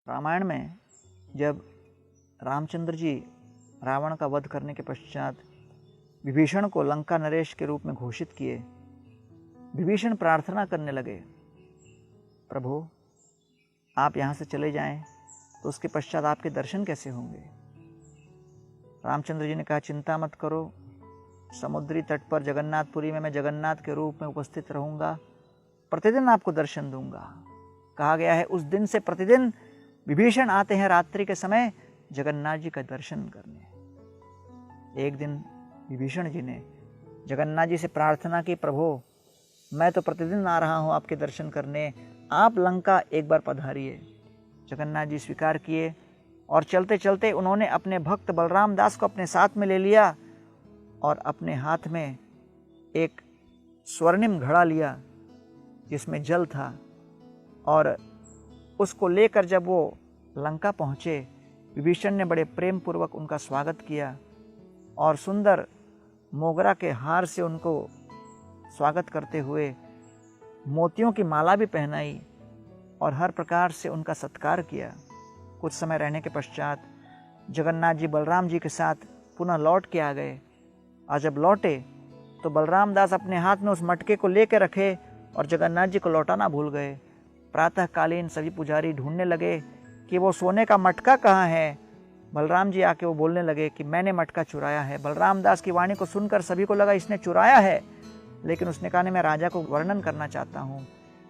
रामायण में जब रामचंद्र जी रावण का वध करने के पश्चात विभीषण को लंका नरेश के रूप में घोषित किए, विभीषण प्रार्थना करने लगे, प्रभु आप यहाँ से चले जाएं तो उसके पश्चात आपके दर्शन कैसे होंगे। रामचंद्र जी ने कहा, चिंता मत करो, समुद्री तट पर जगन्नाथपुरी में मैं जगन्नाथ के रूप में उपस्थित रहूँगा, प्रतिदिन आपको दर्शन दूंगा। कहा गया है उस दिन से प्रतिदिन विभीषण आते हैं रात्रि के समय जगन्नाथ जी का दर्शन करने। एक दिन विभीषण जी ने जगन्नाथ जी से प्रार्थना की, प्रभु मैं तो प्रतिदिन आ रहा हूँ आपके दर्शन करने, आप लंका एक बार पधारिए। जगन्नाथ जी स्वीकार किए और चलते चलते उन्होंने अपने भक्त बलराम दास को अपने साथ में ले लिया और अपने हाथ में एक स्वर्णिम घड़ा लिया जिसमें जल था, और उसको लेकर जब वो लंका पहुँचे, विभीषण ने बड़े प्रेम पूर्वक उनका स्वागत किया और सुंदर मोगरा के हार से उनको स्वागत करते हुए मोतियों की माला भी पहनाई और हर प्रकार से उनका सत्कार किया। कुछ समय रहने के पश्चात जगन्नाथ जी बलराम जी के साथ पुनः लौट के आ गए, और जब लौटे तो बलराम दास अपने हाथ में उस मटके को लेकर रखे और जगन्नाथ जी को लौटाना भूल गए। प्रातःकालीन सभी पुजारी ढूंढने लगे कि वो सोने का मटका कहाँ है। बलराम जी आके वो बोलने लगे कि मैंने मटका चुराया है। बलराम दास की वाणी को सुनकर सभी को लगा इसने चुराया है, लेकिन उसने कहा नहीं, मैं राजा को वर्णन करना चाहता हूँ।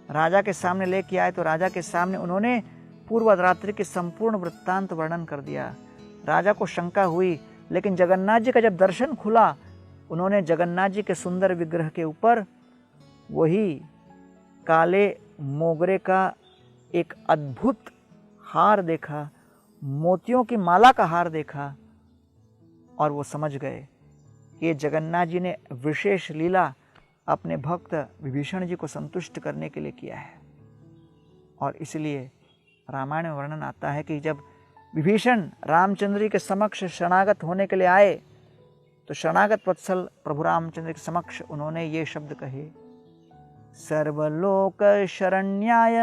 राजा के सामने लेके आए तो राजा के सामने उन्होंने पूर्व रात्रि के संपूर्ण वृत्तांत वर्णन कर दिया। राजा को शंका हुई, लेकिन जगन्नाथ जी का जब दर्शन खुला, उन्होंने जगन्नाथ जी के सुंदर विग्रह के ऊपर वही काले मोगरे का एक अद्भुत हार देखा, मोतियों की माला का हार देखा, और वो समझ गए कि ये जगन्नाथ जी ने विशेष लीला अपने भक्त विभीषण जी को संतुष्ट करने के लिए किया है। और इसलिए रामायण में वर्णन आता है कि जब विभीषण रामचंद्र जी के समक्ष शरणागत होने के लिए आए तो शरणागत वत्सल प्रभु रामचंद्र के समक्ष उन्होंने ये शब्द कहे, सर्वलोक शरण्याय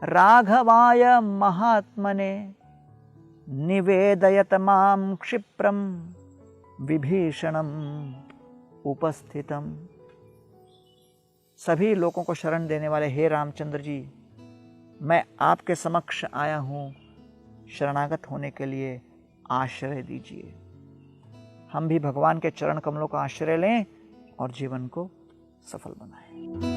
राघवाय महात्मने निवेदयत मां क्षिप्रम विभीषणम उपस्थितम। सभी लोगों को शरण देने वाले हे रामचंद्र जी, मैं आपके समक्ष आया हूँ, शरणागत होने के लिए आश्रय दीजिए। हम भी भगवान के चरण कमलों का आश्रय लें और जीवन को सफल बनाएं।